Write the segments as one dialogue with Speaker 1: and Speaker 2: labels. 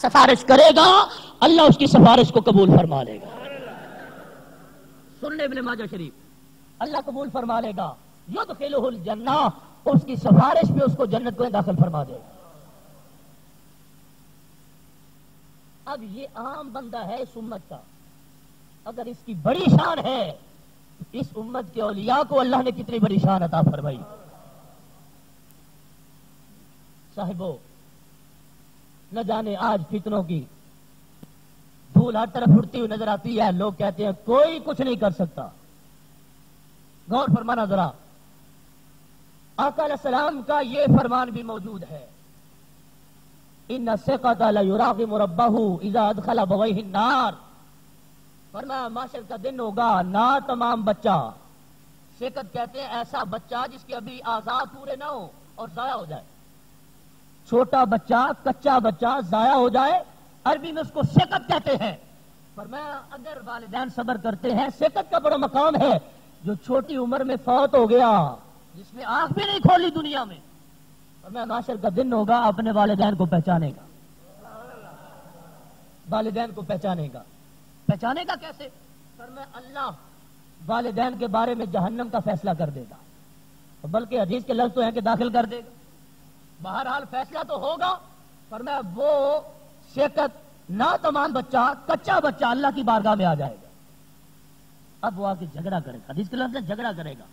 Speaker 1: سفارش کرے گا اللہ اس کی سفارش کو قبول فرما لے گا. سننے ابن ماجہ شریف, اللہ قبول فرما لے گا. یدخلہ الجنہ, اس کی سفارش پہ اس کو جنت کو داخل فرما دے گا. اب یہ عام بندہ ہے اس امت کا, اگر اس کی بڑی شان ہے, اس امت کے اولیاء کو اللہ نے کتنی بڑی شان عطا فرمائی. صاحبو, نہ جانے آج فتنوں کی دھول ہر طرف اڑتی ہوئی نظر آتی ہے. لوگ کہتے ہیں کوئی کچھ نہیں کر سکتا. غور فرمانا ذرا, آقا علیہ السلام کا یہ فرمان بھی موجود ہے, ان الثقۃ لیراغم ربہ اذا ادخل ابویہ النار. فرمایا معاشر کا دن ہوگا, نا تمام بچہ, ثقت کہتے ہیں ایسا بچہ جس کے ابھی اعضاء پورے نہ ہو اور ضائع ہو جائے. چھوٹا بچہ, کچا بچہ ضائع ہو جائے, عربی میں اس کو ثقت کہتے ہیں. فرمایا اگر والدین صبر کرتے ہیں, ثقت کا بڑا مقام ہے. جو چھوٹی عمر میں فوت ہو گیا, جس نے آنکھ بھی نہیں کھولی دنیا میں, فرمایا معاشر کا دن ہوگا اپنے والدین کو پہچانے گا. والدین کو پہچانے گا. پہچانے گا کیسے؟ فرمایا اللہ والدین کے بارے میں جہنم کا فیصلہ کر دے گا, بلکہ حدیث کے لفظ تو ہیں کہ داخل کر دے گا. بہرحال فیصلہ تو ہوگا. فرمایا وہ شیکت نا تمام بچہ, کچا بچہ اللہ کی بارگاہ میں آ جائے گا. اب وہ آ کے جھگڑا کرے گا, حدیث کے لفظ سے جھگڑا کرے گا.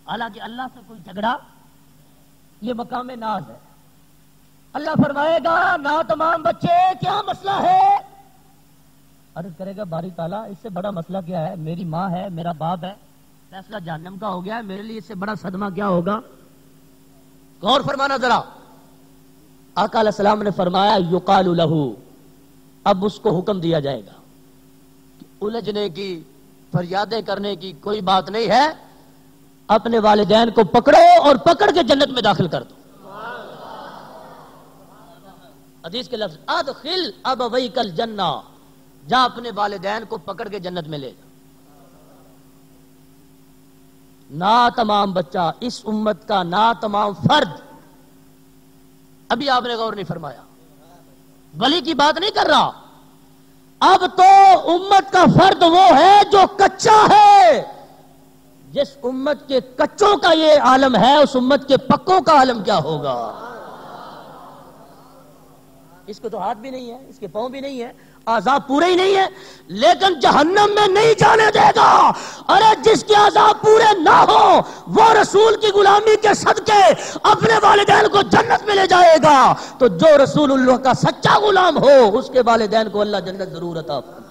Speaker 1: حالانکہ اللہ سے کوئی جھگڑا, یہ مقام ناز ہے. اللہ فرمائے گا نا تمام بچے کیا مسئلہ ہے؟ عرض کرے گا باری تعالیٰ اس سے بڑا مسئلہ کیا ہے, میری ماں ہے, میرا باپ ہے, فیصلہ جہنم کا ہو گیا ہے, میرے لیے اس سے بڑا صدمہ کیا ہوگا؟ غور فرمانا ذرا. آقا علیہ السلام نے فرمایا یقال لہو, اب اس کو حکم دیا جائے گا کہ الجھنے کی, فریادیں کرنے کی کوئی بات نہیں ہے, اپنے والدین کو پکڑو اور پکڑ کے جنت میں داخل کر دو. حدیث کے لفظ ادخل ابویک الجنہ, جا اپنے والدین کو پکڑ کے جنت میں لے جا. نا تمام بچہ, اس امت کا نا تمام فرد. ابھی آپ نے غور نہیں فرمایا, ولی کی بات نہیں کر رہا. اب تو امت کا فرد وہ ہے جو کچا ہے. جس امت کے کچوں کا یہ عالم ہے, اس امت کے پکوں کا عالم کیا ہوگا؟ اس کو تو ہاتھ بھی نہیں ہے, اس کے پاؤں بھی نہیں ہے, اعضاء پورے ہی نہیں ہے, لیکن جہنم میں نہیں جانے دے گا. ارے جس کے اعضاء پورے نہ ہو وہ رسول کی غلامی کے صدقے اپنے والدین کو جنت میں لے جائے گا. تو جو رسول اللہ کا سچا غلام ہو اس کے والدین کو اللہ جنت ضرور عطا فرمائے.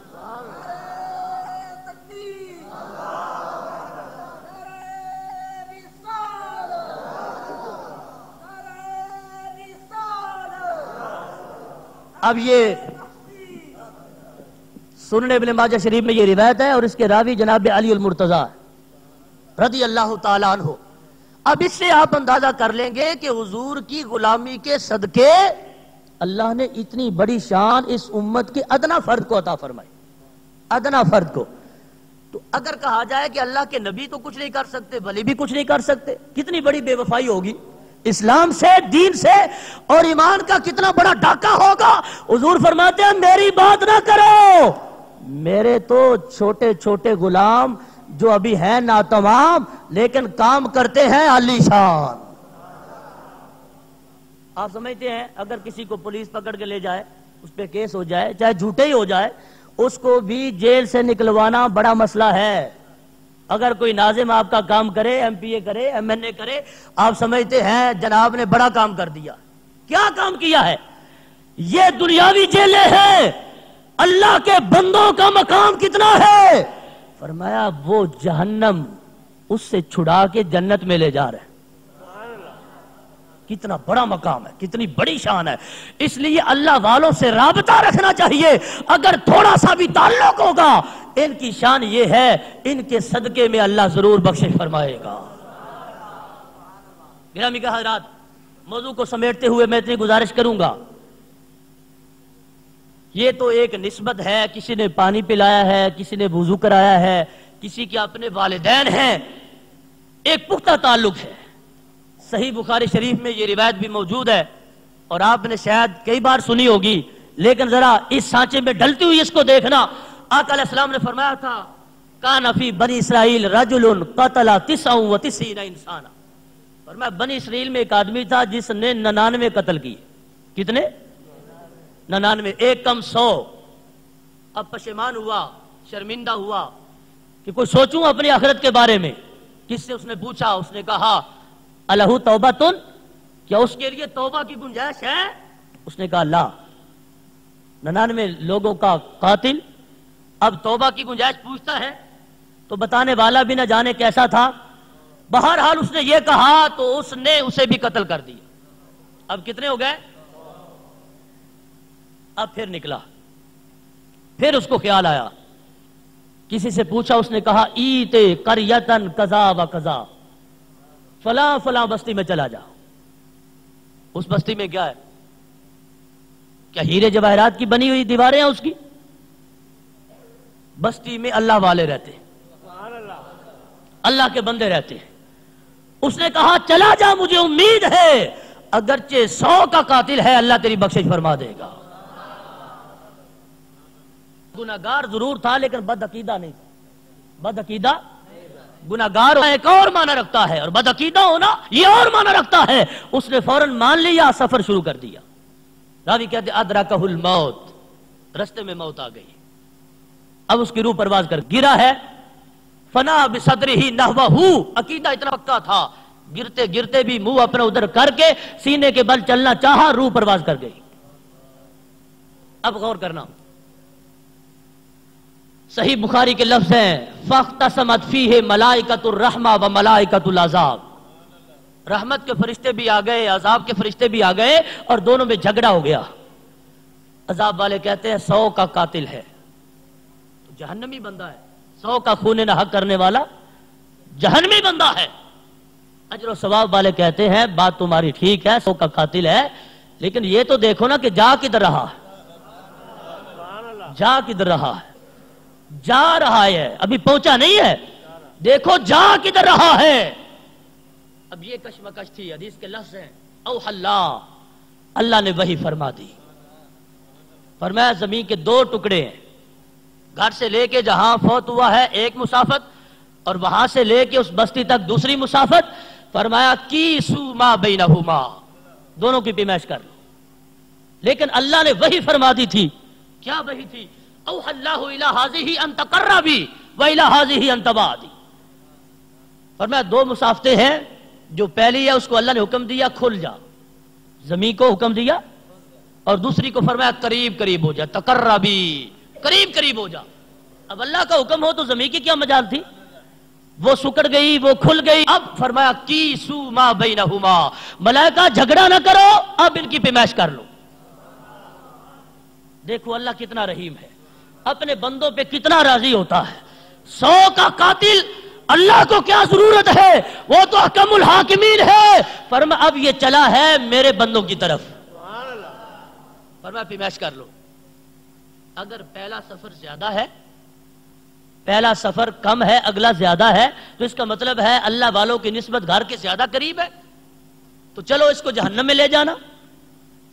Speaker 1: اب یہ سنن ابن ماجہ شریف میں یہ روایت ہے اور اس کے راوی جناب علی المرتضیٰ رضی اللہ تعالیٰ عنہ. اب اس سے آپ اندازہ کر لیں گے کہ حضور کی غلامی کے صدقے اللہ نے اتنی بڑی شان اس امت کے ادنا فرد کو عطا فرمائی. ادنا فرد کو. تو اگر کہا جائے کہ اللہ کے نبی تو کچھ نہیں کر سکتے, ولی بھی کچھ نہیں کر سکتے, کتنی بڑی بے وفائی ہوگی اسلام سے, دین سے اور ایمان کا کتنا بڑا ڈاکہ ہوگا. حضور فرماتے ہیں میری بات نہ کرو, میرے تو چھوٹے چھوٹے غلام جو ابھی ہیں ناتمام لیکن کام کرتے ہیں عالی شان. آپ سمجھتے ہیں اگر کسی کو پولیس پکڑ کے لے جائے, اس پہ کیس ہو جائے, چاہے جھوٹے ہی ہو جائے, اس کو بھی جیل سے نکلوانا بڑا مسئلہ ہے. اگر کوئی ناظم آپ کا کام کرے, ایم پی اے کرے, ایم این اے کرے, آپ سمجھتے ہیں جناب نے بڑا کام کر دیا. کیا کام کیا ہے؟ یہ دنیاوی جیلیں ہیں. اللہ کے بندوں کا مقام کتنا ہے؟ فرمایا وہ جہنم اس سے چھڑا کے جنت میں لے جا رہے ہیں. کتنا بڑا مقام ہے, کتنی بڑی شان ہے. اس لیے اللہ والوں سے رابطہ رکھنا چاہیے. اگر تھوڑا سا بھی تعلق ہوگا, ان کی شان یہ ہے, ان کے صدقے میں اللہ ضرور بخشش فرمائے گا. گرامی کے حضرات, موضوع کو سمیٹتے ہوئے میں اتنی گزارش کروں گا, یہ تو ایک نسبت ہے, کسی نے پانی پلایا ہے, کسی نے وضو کرایا ہے, کسی کے اپنے والدین ہیں, ایک پختہ تعلق ہے. صحیح بخاری شریف میں یہ روایت بھی موجود ہے اور آپ نے شاید کئی بار سنی ہوگی. لیکن ذرا اس سانچے میں ڈلتی ہوئی اس کو دیکھنا. آقا علیہ السلام نے فرمایا تھا کان فی بنی اسرائیل رجل قتل 99 انسانا. فرمایا بنی اسرائیل میں ایک آدمی تھا جس نے 99 قتل کیے. کتنے؟ 99. ایک کم 100. اب پشیمان ہوا, شرمندہ ہوا کہ کوئی سوچوں اپنی آخرت کے بارے میں. کس سے اس نے پوچھا؟ اس نے کہا الہ توبۃ, کیا اس کے لیے توبہ کی گنجائش ہے؟ اس نے کہا لا. 99 لوگوں کا قاتل اب توبہ کی گنجائش پوچھتا ہے تو بتانے والا بھی نہ جانے کیسا تھا. بہرحال اس نے یہ کہا تو اس نے اسے بھی قتل کر دیا. اب کتنے ہو گئے؟ اب پھر نکلا. پھر اس کو خیال آیا, کسی سے پوچھا, اس نے کہا ایتے قریتن قضا و قضا, فلاں فلاں بستی میں چلا جا. اس بستی میں کیا ہے؟ کیا ہیرے جواہرات کی بنی ہوئی دیواریں ہیں اس کی؟ بستی میں اللہ والے رہتے ہیں, اللہ کے بندے رہتے ہیں. اس نے کہا چلا جا, مجھے امید ہے اگرچہ 100 کا قاتل ہے اللہ تیری بخشش فرما دے گا. گناہگار ضرور تھا لیکن بد عقیدہ نہیں تھا. بد عقیدہ, گناہگار ایک اور معنی رکھتا ہے اور بد عقیدہ ہونا یہ اور معنی رکھتا ہے. اس نے فوراً مان لیا, سفر شروع کر دیا. راوی کہتے ادرکہ الموت, رستے میں موت آ گئی. اب اس کی روح پرواز کر گرا ہے. فنا بصدرہ نحوہ, عقیدہ اتنا پکا تھا, گرتے گرتے بھی منہ اپنا ادھر کر کے سینے کے بل چلنا چاہا, روح پرواز کر گئی. اب غور کرنا, صحیح بخاری کے لفظ ہیں فاختصمت فیہ ملائکۃ الرحمہ و ملائکۃ العذاب. رحمت کے فرشتے بھی آ گئے, عذاب کے فرشتے بھی آ گئے اور دونوں میں جھگڑا ہو گیا. عذاب والے کہتے ہیں 100 کا قاتل ہے تو جہنمی بندہ ہے, 100 کا خون نہ حق کرنے والا جہنمی بندہ ہے. اجر و ثواب والے کہتے ہیں بات تمہاری ٹھیک ہے, 100 کا قاتل ہے, لیکن یہ تو دیکھو نا کہ جا کدھر رہا ہے, جا کدھر رہا ہے, جا رہا ہے, ابھی پہنچا نہیں ہے, دیکھو جا کدھر رہا ہے. اب یہ کشمکش تھی. حدیث کے لفظ ہیں اوحی اللہ, اللہ نے وحی فرما دی. فرمایا زمین کے 2 ٹکڑے ہیں, گھر سے لے کے جہاں فوت ہوا ہے ایک مسافت, اور وہاں سے لے کے اس بستی تک دوسری مسافت. فرمایا کیسو ما بینہما, دونوں کی پیمائش کر لو. لیکن اللہ نے وحی فرما دی تھی. کیا وحی تھی؟ اوحی اللہ الی ھذہ ان تقربی و الی ھذہ ان تبعدی. فرمایا 2 مسافتیں ہیں, جو پہلی ہے اس کو اللہ نے حکم دیا کھل جا, زمین کو حکم دیا, اور دوسری کو فرمایا قریب قریب ہو جا, تقربی, قریب قریب ہو جا. اب اللہ کا حکم ہو تو زمین کی کیا مجال تھی؟ وہ سکڑ گئی, وہ کھل گئی. اب فرمایا کیسو ما بینہما, ملائکہ جھگڑا نہ کرو, اب ان کی پیمائش کر لو. دیکھو اللہ کتنا رحیم ہے, اپنے بندوں پہ کتنا راضی ہوتا ہے. 100 کا قاتل, اللہ کو کیا ضرورت ہے, وہ تو حکم الحاکمین ہے. فرمایا اب یہ چلا ہے میرے بندوں کی طرف, فرمایا پیمائش کر لو. اگر پہلا سفر زیادہ ہے, پہلا سفر کم ہے, اگلا زیادہ ہے, تو اس کا مطلب ہے اللہ والوں کی نسبت گھر کے زیادہ قریب ہے, تو چلو اس کو جہنم میں لے جانا.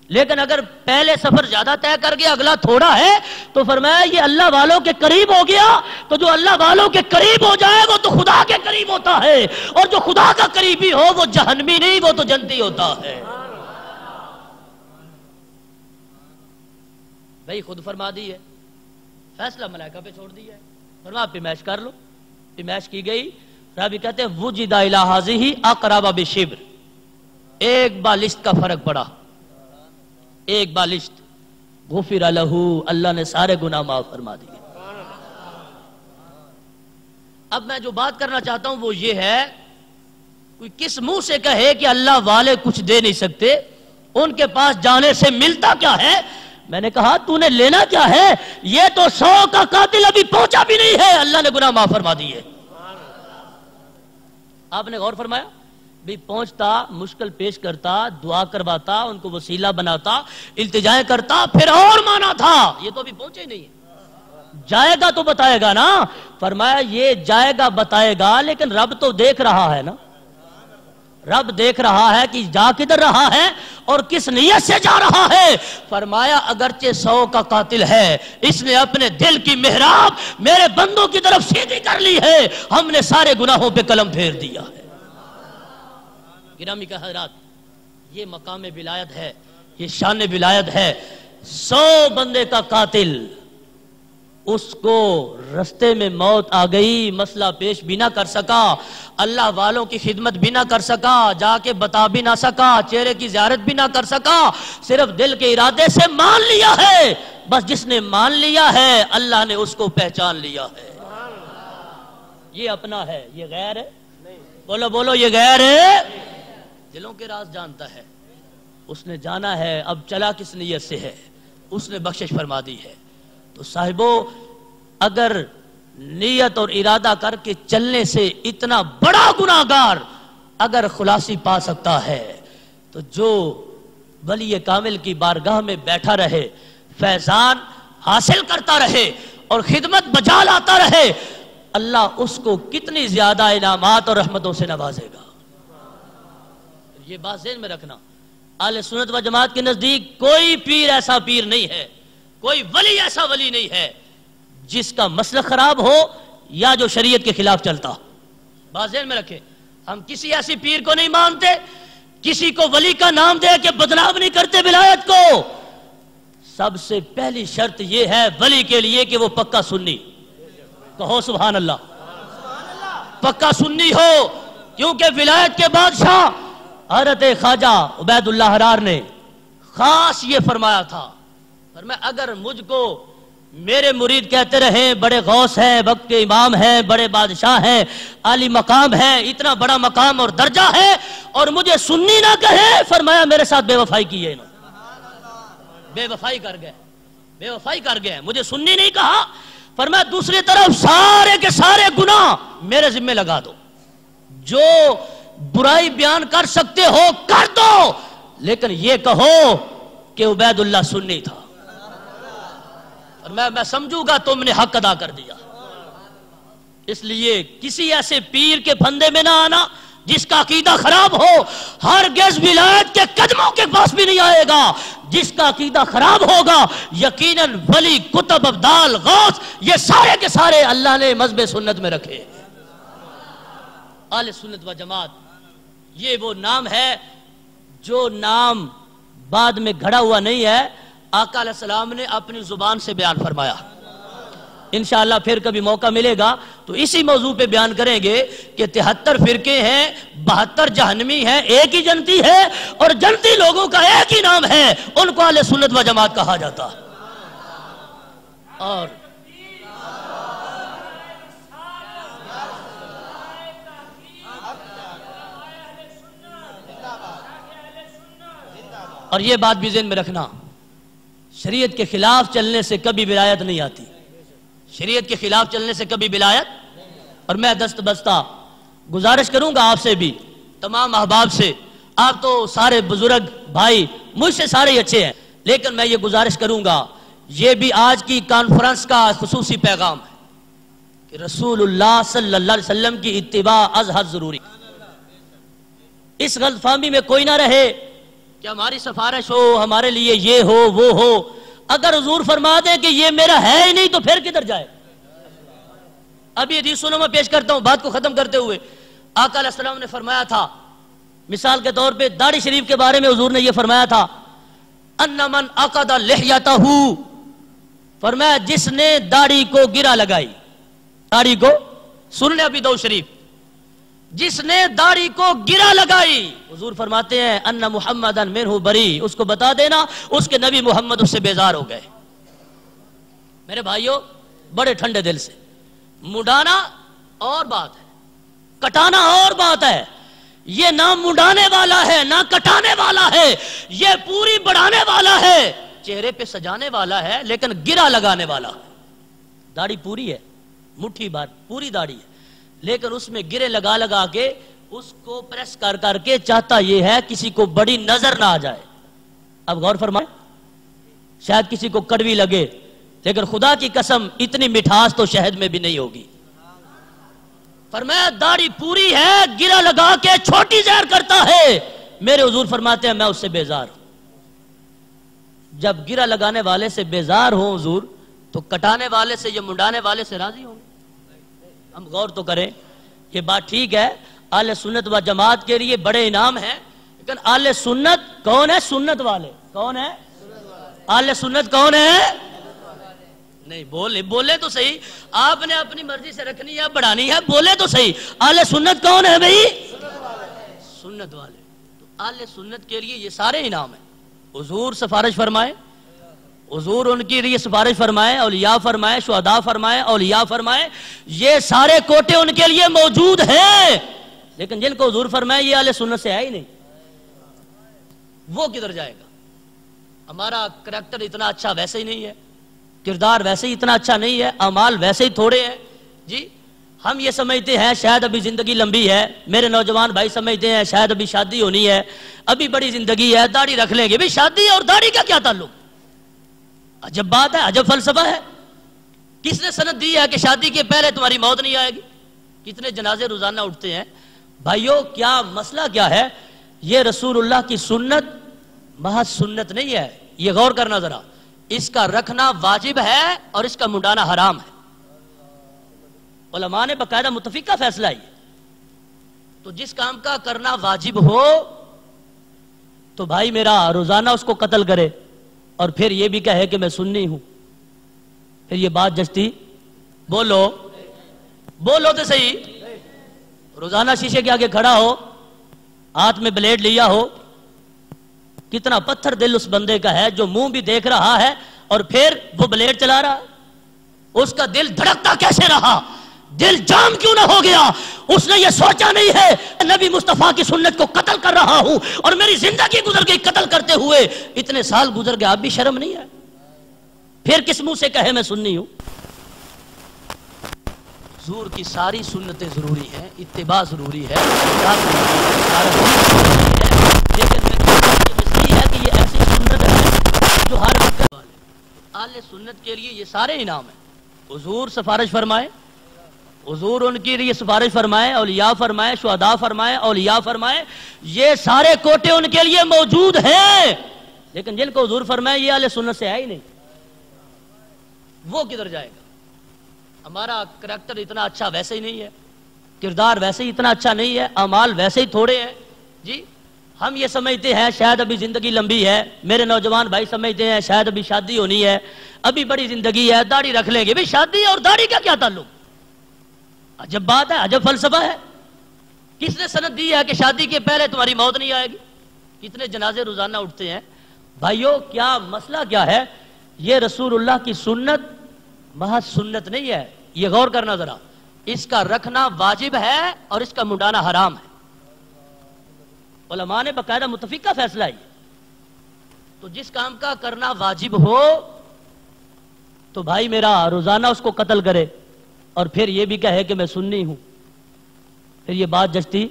Speaker 1: لیکن اگر پہلے سفر زیادہ طے کر گیا, اگلا تھوڑا ہے, تو فرمایا یہ اللہ والوں کے قریب ہو گیا. تو جو اللہ والوں کے قریب ہو جائے وہ تو خدا کے قریب ہوتا ہے, اور جو خدا کا قریبی ہو وہ جہنمی نہیں, وہ تو جنتی ہوتا ہے. بھائی خود فرما دی ہے, فیصلہ ملائکہ پہ چھوڑ دیا ہے. فرمایا پیمائش کر لو. پیمائش کی گئی. راوی کہتے ہیں وجد الی ھذہ اقرب بشبر, ایک بالشت کا فرق پڑا, ایک بالشت. غفر لہ, اللہ نے سارے گناہ معاف فرما دیے. اب میں جو بات کرنا چاہتا ہوں وہ یہ ہے, کوئی کس منہ سے کہے کہ اللہ والے کچھ دے نہیں سکتے, ان کے پاس جانے سے ملتا کیا ہے. میں نے کہا تو نے لینا کیا ہے, یہ تو 100 کا قاتل ابھی پہنچا بھی نہیں ہے, اللہ نے گناہ معاف فرما دیے. آپ نے غور فرمایا, بھی پہنچتا, مشکل پیش کرتا, دعا کرواتا, ان کو وسیلہ بناتا, التجائیں کرتا, پھر اور مانا تھا. یہ تو ابھی پہنچے ہی نہیں ہے, جائے گا تو بتائے گا نا. فرمایا یہ جائے گا بتائے گا, لیکن رب تو دیکھ رہا ہے نا, رب دیکھ رہا ہے کہ جا کدھر رہا ہے اور کس نیت سے جا رہا ہے. فرمایا اگرچہ 100 کا قاتل ہے، اس نے اپنے دل کی محراب میرے بندوں کی طرف سیدھی کر لی ہے، ہم نے سارے گناہوں پہ قلم پھیر دیا ہے. گرامی کا حضرات، یہ مقام ولایت ہے، یہ شان ولایت ہے. 100 بندے کا قاتل، اس کو رستے میں موت آ گئی، مسئلہ پیش بھی نہ کر سکا، اللہ والوں کی خدمت بھی نہ کر سکا، جا کے بتا بھی نہ سکا، چہرے کی زیارت بھی نہ کر سکا، صرف دل کے ارادے سے مان لیا ہے. بس جس نے مان لیا ہے اللہ نے اس کو پہچان لیا ہے. یہ اپنا ہے، یہ غیر ہے. بولو بولو، یہ غیر ہے. دلوں کے راز جانتا ہے، اس نے جانا ہے. اب چلا کس نیت سے ہے، اس نے بخشش فرما دی ہے. تو صاحبو، اگر نیت اور ارادہ کر کے چلنے سے اتنا بڑا گناہگار اگر خلاصی پا سکتا ہے، تو جو ولی کامل کی بارگاہ میں بیٹھا رہے، فیضان حاصل کرتا رہے اور خدمت بجا لاتا رہے، اللہ اس کو کتنی زیادہ انعامات اور رحمتوں سے نوازے گا. یہ بات ذہن میں رکھنا. اہل سنت و جماعت کے نزدیک کوئی پیر ایسا پیر نہیں ہے، کوئی ولی ایسا ولی نہیں ہے جس کا مسلک خراب ہو یا جو شریعت کے خلاف چلتا. بات ذہن میں رکھیں، ہم کسی ایسی پیر کو نہیں مانتے، کسی کو ولی کا نام دے کے بدنام نہیں کرتے ولایت کو. سب سے پہلی شرط یہ ہے ولی کے لیے کہ وہ پکا سنی. کہو سبحان اللہ. پکا سنی ہو، کیونکہ ولایت کے بادشاہ حضرت خواجہ عبید اللہ حرار نے خاص یہ فرمایا تھا، فرمایا اگر مجھ کو میرے مرید کہتے رہیں بڑے غوث ہیں، وقت کے امام ہیں، بڑے بادشاہ ہیں، عالی مقام ہیں، اتنا بڑا مقام اور درجہ ہے، اور مجھے سنی نہ کہے، فرمایا میرے ساتھ بے وفائی کی ہے انہوں. بے وفائی کر گئے، بے وفائی کر گئے. مجھے سنی نہیں کہا، فرمایا دوسری طرف سارے کے سارے گناہ میرے ذمہ لگا دو، جو برائی بیان کر سکتے ہو کر دو، لیکن یہ کہو کہ عبید اللہ سنی تھا، اور میں سمجھوں گا تم نے حق ادا کر دیا. اس لیے کسی ایسے پیر کے پھندے میں نہ آنا جس کا عقیدہ خراب ہو. ہرگز ولایت کے قدموں کے پاس بھی نہیں آئے گا جس کا عقیدہ خراب ہوگا. یقیناً ولی، کتب، ابدال، غوث، یہ سارے کے سارے اللہ نے مذہب سنت میں رکھے. اہل سنت و جماعت یہ وہ نام ہے جو نام بعد میں گھڑا ہوا نہیں ہے، آقا علیہ السلام نے اپنی زبان سے بیان فرمایا. انشاءاللہ پھر کبھی موقع ملے گا تو اسی موضوع پہ بیان کریں گے کہ 73 فرقے ہیں، 72 جہنمی ہیں، ایک ہی جنتی ہے، اور جنتی لوگوں کا ایک ہی نام ہے، ان کو اہل سنت و جماعت کہا جاتا. اور یہ بات بھی ذہن میں رکھنا، شریعت کے خلاف چلنے سے کبھی ولایت نہیں آتی. شریعت کے خلاف چلنے سے کبھی ولایت. اور میں دست بستہ گزارش کروں گا آپ سے بھی، تمام احباب سے. آپ تو سارے بزرگ بھائی مجھ سے سارے ہی اچھے ہیں، لیکن میں یہ گزارش کروں گا، یہ بھی آج کی کانفرنس کا خصوصی پیغام ہے کہ رسول اللہ صلی اللہ علیہ وسلم کی اتباع از حد ضروری. اس غلط فہمی میں کوئی نہ رہے کہ ہماری سفارش ہو، ہمارے لیے یہ ہو وہ ہو. اگر حضور فرما دے کہ یہ میرا ہے ہی نہیں تو پھر کدھر جائے. ابھی حدیث سنو میں پیش کرتا ہوں بات کو ختم کرتے ہوئے. آقا علیہ السلام نے فرمایا تھا، مثال کے طور پہ داڑھی شریف کے بارے میں حضور نے یہ فرمایا تھا، ان من عقد لحیتہ، فرمایا جس نے داڑھی کو گرا لگائی. داڑھی کو سن لیں ابھی دو شریف، جس نے داڑھی کو گرا لگائی، حضور فرماتے ہیں ان محمدن منہ بری، اس کو بتا دینا اس کے نبی محمد اس سے بیزار ہو گئے. میرے بھائیوں بڑے ٹھنڈے دل سے، مڈانا اور بات ہے، کٹانا اور بات ہے. یہ نہ مڈانے والا ہے نہ کٹانے والا ہے، یہ پوری بڑھانے والا ہے، چہرے پہ سجانے والا ہے لیکن گرا لگانے والا. داڑھی پوری ہے، مٹھی بھر پوری داڑھی ہے، لیکن اس میں گرے لگا لگا کے اس کو پریس کر کر کے چاہتا یہ ہے کسی کو بڑی نظر نہ آ جائے. اب غور فرمائیں، شاید کسی کو کڑوی لگے، لیکن خدا کی قسم اتنی مٹھاس تو شہد میں بھی نہیں ہوگی. فرمایا داڑھی پوری ہے، گرہ لگا کے چھوٹی زہر کرتا ہے، میرے حضور فرماتے ہیں میں اس سے بیزار ہوں۔ جب گرہ لگانے والے سے بیزار ہوں حضور، تو کٹانے والے سے یا منڈانے والے سے راضی ہوں گے؟ ہم غور تو کریں، یہ بات ٹھیک ہے اہل سنت و جماعت کے لیے بڑے انعام ہیں، لیکن اہل سنت کون ہے؟ سنت والے کون ہے؟ اہل سنت کون ہے؟ نہیں بولے تو صحیح، آپ نے اپنی مرضی سے رکھنی ہے بڑھانی ہے، بولے تو صحیح، اہل سنت کون ہے بھائی؟ سنت والے۔ تو اہل سنت کے لیے یہ سارے انعام ہیں۔ حضور سفارش فرمائے، حضور ان کی لیے سفارش فرمائے، اولیاء فرمائے، شہداء فرمائے، اولیاء فرمائے، یہ سارے کوٹے ان کے لیے موجود ہیں، لیکن جن کو حضور فرمائے یہ اہل سنت سے ہے ہی نہیں، وہ کدھر جائے گا؟ ہمارا کریکٹر اتنا اچھا ویسے ہی نہیں ہے، کردار ویسے ہی اتنا اچھا نہیں ہے، اعمال ویسے ہی تھوڑے ہیں جی۔ ہم یہ سمجھتے ہیں شاید ابھی زندگی لمبی ہے، میرے نوجوان بھائی سمجھتے ہیں شاید ابھی شادی ہونی ہے، ابھی بڑی زندگی ہے، داڑھی رکھ لیں گے۔ بھی شادی اور داڑھی کا کیا تعلق؟ عجب بات ہے، عجب فلسفہ ہے۔ کس نے سند دی ہے کہ شادی کے پہلے تمہاری موت نہیں آئے گی؟ کتنے جنازے روزانہ اٹھتے ہیں بھائیو، کیا مسئلہ کیا ہے؟ یہ رسول اللہ کی سنت محض سنت نہیں ہے، یہ غور کرنا ذرا، اس کا رکھنا واجب ہے اور اس کا منڈانا حرام ہے۔ علماء نے باقاعدہ متفقہ فیصلہ ہے۔ تو جس کام کا کرنا واجب ہو تو بھائی میرا روزانہ اس کو قتل کرے اور پھر یہ بھی کہے کہ میں سنی ہوں، پھر یہ بات جچتی؟ بولو تو صحیح۔ روزانہ شیشے کے آگے کھڑا ہو، ہاتھ میں بلیڈ لیا ہو، کتنا پتھر دل اس بندے کا ہے جو منہ بھی دیکھ رہا ہے اور پھر وہ بلیڈ چلا رہا، اس کا دل دھڑکتا کیسے رہا؟ دل جام کیوں نہ ہو گیا؟ اس نے یہ سوچا نہیں ہے نبی مصطفیٰ کی سنت کو قتل کر رہا ہوں اور میری زندگی گزر گئی قتل کرتے ہوئے، اتنے سال گزر گئے، اب بھی شرم نہیں ہے؟ پھر کس منہ سے کہے میں سنی ہوں؟ حضور کی ساری سنتیں ضروری ہیں، اتباع ضروری ہے، لیکن یہ ہے کہ یہ ایسی سنت ہے جو ہر وقت والے اہل سنت کے لیے یہ سارے انعام ہیں۔ حضور سفارش فرمائے، حضور ان کی لیے سفارش فرمائے، اولیاء فرمائے، شہداء فرمائے، اولیاء فرمائے، یہ سارے کوٹے ان کے لیے موجود ہیں، لیکن جن کو حضور فرمائے یہ اہل سنت سے ہے ہی نہیں، وہ کدھر جائے گا؟ ہمارا کریکٹر اتنا اچھا ویسے ہی نہیں ہے، کردار ویسے ہی اتنا اچھا نہیں ہے، اعمال ویسے ہی تھوڑے ہیں جی۔ ہم یہ سمجھتے ہیں شاید ابھی زندگی لمبی ہے، میرے نوجوان بھائی سمجھتے ہیں شاید ابھی شادی ہونی ہے، ابھی بڑی زندگی ہے، داڑھی رکھ لیں گے۔ بھی شادی اور داڑھی کا کیا تعلق؟ عجب بات ہے، عجب فلسفہ ہے۔ کس نے سند دی ہے کہ شادی کے پہلے تمہاری موت نہیں آئے گی؟ کتنے جنازے روزانہ اٹھتے ہیں بھائیو، کیا مسئلہ کیا ہے؟ یہ رسول اللہ کی سنت محض سنت نہیں ہے، یہ غور کرنا ذرا، اس کا رکھنا واجب ہے اور اس کا منڈانا حرام ہے۔ علماء نے باقاعدہ متفقہ فیصلہ ہے۔ تو جس کام کا کرنا واجب ہو تو بھائی میرا روزانہ اس کو قتل کرے اور پھر یہ بھی کہے کہ میں سنی ہوں، پھر یہ بات جچتی؟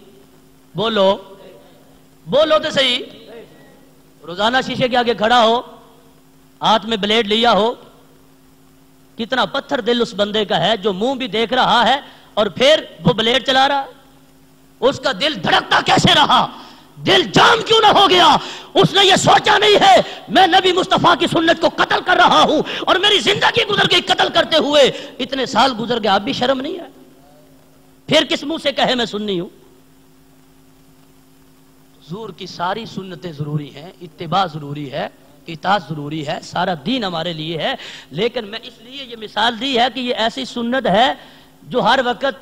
Speaker 1: بولو تو صحیح۔ روزانہ شیشے کے آگے کھڑا ہو، ہاتھ میں بلیڈ لیا ہو، کتنا پتھر دل اس بندے کا ہے جو منہ بھی دیکھ رہا ہے اور پھر وہ بلیڈ چلا رہا، اس کا دل دھڑکتا کیسے رہا؟ دل جام کیوں نہ ہو گیا؟ اس نے یہ سوچا نہیں ہے میں نبی مصطفیٰ کی سنت کو قتل کر رہا ہوں اور میری زندگی گزر گئی قتل کرتے ہوئے، اتنے سال گزر گئے، اب بھی شرم نہیں ہے؟ پھر کس منہ سے کہے میں سنی ہوں؟ حضور کی ساری سنتیں ضروری ہیں، اتباع ضروری ہے، اطاعت ضروری ہے، سارا دین ہمارے لیے ہے، لیکن میں اس لیے یہ مثال دی ہے کہ یہ ایسی سنت ہے جو ہر وقت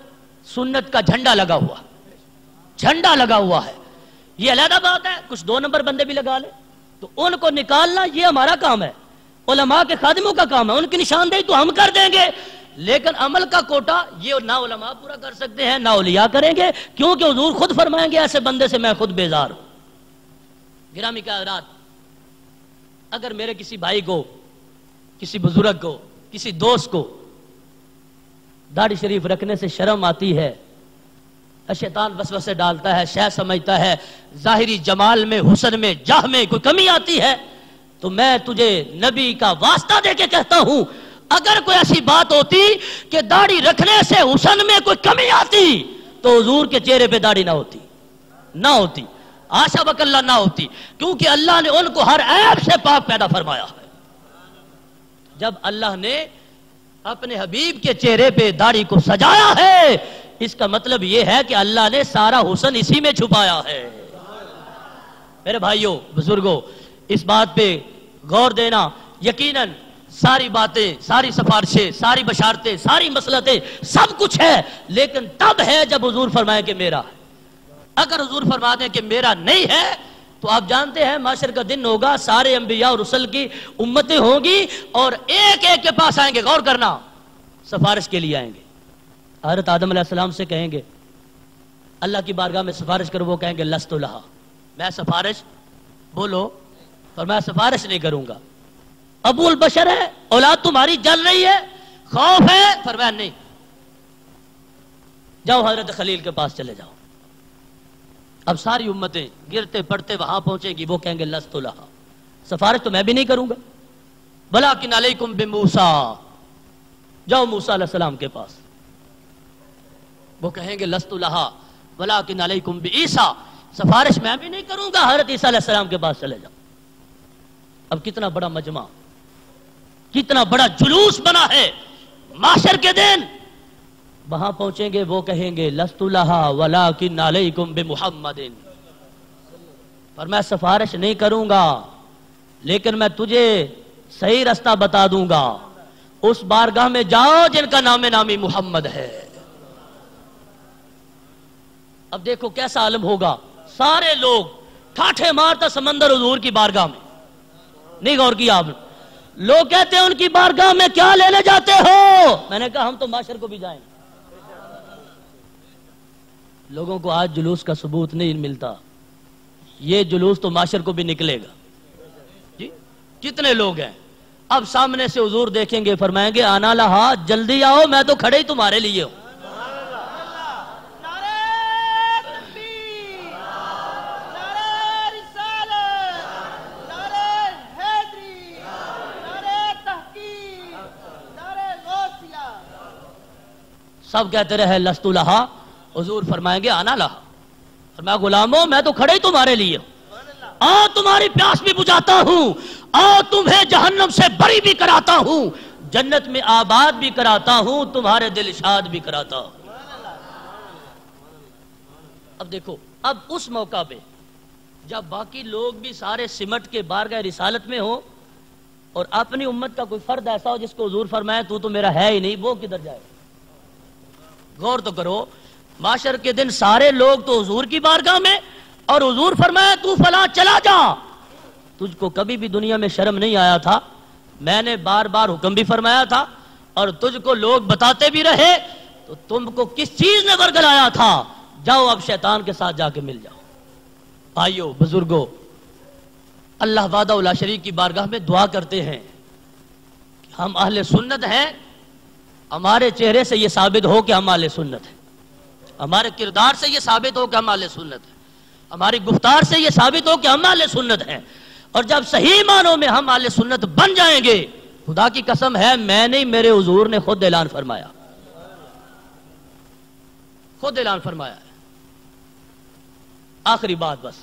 Speaker 1: سنت کا جھنڈا لگا ہوا ہے۔ یہ علیحدہ بات ہے، کچھ 2 نمبر بندے بھی لگا لیں تو ان کو نکالنا یہ ہمارا کام ہے، علماء کے خادموں کا کام ہے، ان کی نشاندہی تو ہم کر دیں گے، لیکن عمل کا کوٹا یہ نہ علماء پورا کر سکتے ہیں نہ اولیاء کریں گے، کیونکہ حضور خود فرمائیں گے ایسے بندے سے میں خود بیزار ہوں۔ گرامی کے حضرات، اگر میرے کسی بھائی کو، کسی بزرگ کو، کسی دوست کو داڑھی شریف رکھنے سے شرم آتی ہے، شیطان وسوسے ڈالتا ہے، شے سمجھتا ہے ظاہری جمال میں، حسن میں، جاہ میں کوئی کمی آتی ہے، تو میں تجھے نبی کا واسطہ دے کے کہتا ہوں اگر کوئی ایسی بات ہوتی کہ داڑھی رکھنے سے حسن میں کوئی کمی آتی تو حضور کے چہرے پہ داڑھی نہ ہوتی آشا بک اللہ نہ ہوتی، کیونکہ اللہ نے ان کو ہر عیب سے پاک پیدا فرمایا ہے۔ جب اللہ نے اپنے حبیب کے چہرے پہ داڑھی کو سجایا ہے، اس کا مطلب یہ ہے کہ اللہ نے سارا حسن اسی میں چھپایا ہے۔ میرے بھائیوں بزرگوں، اس بات پہ غور دینا، یقیناً ساری باتیں، ساری سفارشیں، ساری بشارتیں، ساری مصلحتیں سب کچھ ہے، لیکن تب ہے جب حضور فرمائے کہ میرا ہے۔ اگر حضور فرما دیں کہ میرا نہیں ہے تو آپ جانتے ہیں معاشر کا دن ہوگا، سارے انبیاء اور رسل کی امتیں ہوں گی اور ایک ایک کے پاس آئیں گے، غور کرنا، سفارش کے لیے آئیں گے۔ حضرت آدم علیہ السلام سے کہیں گے اللہ کی بارگاہ میں سفارش کرو، وہ کہیں گے لست لہا، میں سفارش، بولو، اور میں سفارش نہیں کروں گا۔ ابو البشر ہے، اولاد تمہاری جل رہی ہے، خوف ہے، فرمایا نہیں، جاؤ حضرت خلیل کے پاس چلے جاؤ۔ اب ساری امتیں گرتے پڑتے وہاں پہنچیں گی، وہ کہیں گے لست لہا، سفارش تو میں بھی نہیں کروں گا، ولیکن علیکم بموسیٰ، جاؤ موسیٰ علیہ السلام کے پاس، وہ کہیں گے لست لہا ولیکن علیکم بعیسیٰ، سفارش میں بھی نہیں کروں گا، حضرت عیسیٰ علیہ السلام کے پاس چلے جاؤ۔ اب کتنا بڑا مجمع، کتنا بڑا جلوس بنا ہے معاشر کے دن، وہاں پہنچیں گے، وہ کہیں گے لست لہا ولیکن علیکم بمحمد، پر میں سفارش نہیں کروں گا لیکن میں تجھے صحیح رستہ بتا دوں گا، اس بارگاہ میں جاؤ جن کا نام نامی محمد ہے۔ اب دیکھو کیسا عالم ہوگا، سارے لوگ ٹھاٹھے مارتا سمندر حضور کی بارگاہ میں، نہیں غور کیا آپ نے؟ لوگ کہتے ہیں ان کی بارگاہ میں کیا لینے جاتے ہو؟ میں نے کہا ہم تو معاشر کو بھی جائیں۔ لوگوں کو آج جلوس کا ثبوت نہیں ملتا، یہ جلوس تو معاشر کو بھی نکلے گا۔ جی کتنے لوگ ہیں، اب سامنے سے حضور دیکھیں گے، فرمائیں گے آنا لہا، جلدی آؤ، میں تو کھڑے ہی تمہارے لیے ہوں۔ سب کہتے رہے لست لہا، حضور فرمائیں گے آنا لہا، فرمایا غلاموں میں تو کھڑے ہی تمہارے لیے ہوں، آؤ تمہاری پیاس بھی بجھاتا ہوں، آؤ تمہیں جہنم سے بری بھی کراتا ہوں، جنت میں آباد بھی کراتا ہوں، تمہارے دل شاد بھی کراتا ہوں۔ اب دیکھو، اب اس موقع پہ جب باقی لوگ بھی سارے سمٹ کے بارگاہ رسالت میں ہوں اور اپنی امت کا کوئی فرد ایسا ہو جس کو حضور فرمائے تو میرا ہے ہی نہیں، وہ کدھر جائے؟ غور تو کرو، معاشر کے دن سارے لوگ تو حضور کی بارگاہ میں، اور حضور فرمایا تو فلاں چلا جا، تجھ کو کبھی بھی دنیا میں شرم نہیں آیا تھا، میں نے بار بار حکم بھی فرمایا تھا اور تجھ کو لوگ بتاتے بھی رہے، تو تم کو کس چیز نے ورگلایا تھا؟ جاؤ اب شیطان کے ساتھ جا کے مل جاؤ۔ بھائیو بزرگوں، اللہ وحدہ لا شریک کی بارگاہ میں دعا کرتے ہیں کہ ہم اہل سنت ہیں، ہمارے چہرے سے یہ ثابت ہو کہ ہم اہل سنت ہیں، ہمارے کردار سے یہ ثابت ہو کہ ہم اہل سنت ہیں، ہماری گفتار سے یہ ثابت ہو کہ ہم اہل سنت ہیں، اور جب صحیح معنوں میں ہم اہل سنت بن جائیں گے، خدا کی قسم ہے میں نہیں، میرے حضور نے خود اعلان فرمایا، خود اعلان فرمایا ہے۔ آخری بات بس،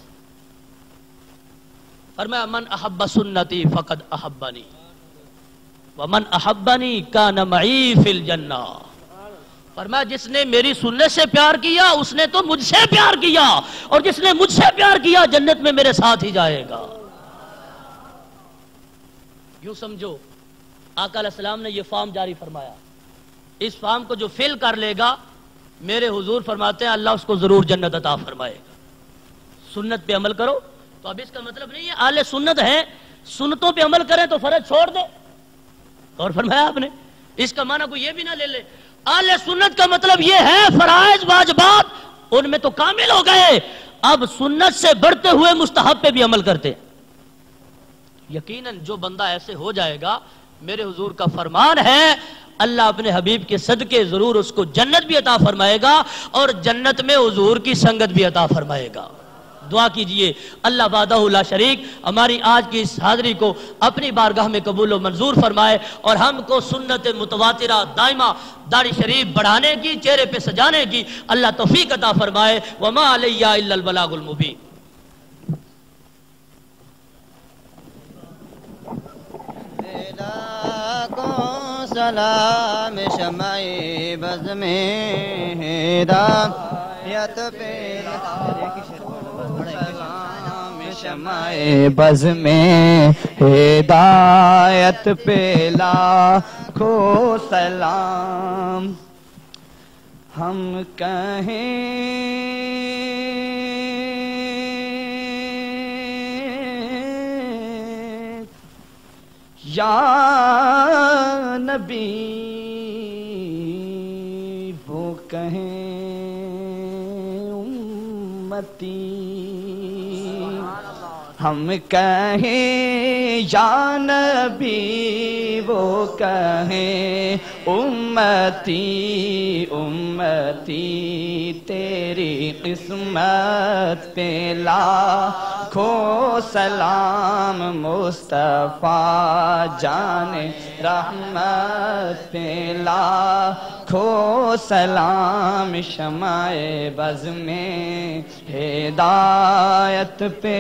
Speaker 1: فرمایا من احب سنتی فقد احبنی ومن احبنی کان معی فی الجنہ، فرمایا جس نے میری سنت سے پیار کیا اس نے تو مجھ سے پیار کیا، اور جس نے مجھ سے پیار کیا جنت میں میرے ساتھ ہی جائے گا۔ یوں سمجھو آقا علیہ السلام نے یہ فارم جاری فرمایا، اس فارم کو جو فل کر لے گا، میرے حضور فرماتے ہیں اللہ اس کو ضرور جنت عطا فرمائے گا۔ سنت پہ عمل کرو، تو اب اس کا مطلب نہیں ہے اہل سنت ہیں سنتوں پہ عمل کریں تو فرض چھوڑ دے، اور فرمایا آپ نے اس کا معنی کوئی یہ بھی نہ لے لے، اہل سنت کا مطلب یہ ہے فرائض واجبات ان میں تو کامل ہو گئے، اب سنت سے بڑھتے ہوئے مستحب پہ بھی عمل کرتے ہیں۔ یقیناً جو بندہ ایسے ہو جائے گا، میرے حضور کا فرمان ہے اللہ اپنے حبیب کے صدقے ضرور اس کو جنت بھی عطا فرمائے گا اور جنت میں حضور کی سنگت بھی عطا فرمائے گا۔ دعا کیجئے اللہ وحدہ لا شریک ہماری آج کی اس حاضری کو اپنی بارگاہ میں قبول و منظور فرمائے اور ہم کو سنت متواترہ دائمہ داڑھی شریف بڑھانے کی چہرے پہ سجانے کی اللہ توفیق عطا فرمائے وما علیہ الا البلاغ المبین
Speaker 2: سلام شمع بز میں ہدایت پہ سلام شمع بز میں ہدایت پہ لاکھوں سلام ہم کہیں یا نبی وہ کہیں امتی ہم کہیں یا نبی وہ کہیں امتی امتی تیری قسمت پہ لاکھوں سلام مصطفیٰ جان رحمت پہ لاکھوں سلام شمع بز میں ہدایت پہ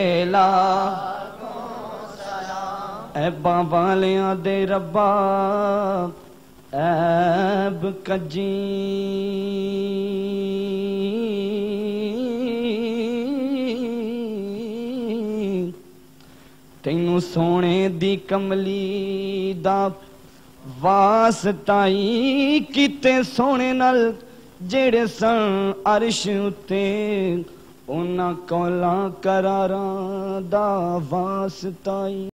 Speaker 2: ایباں والیاں دے ربا ایب کجی تینوں سونے دی کملی دا واسطائی کیتے سونے نال جڑے سن عرش اتے انہاں کولاں قراراں دا واسطائی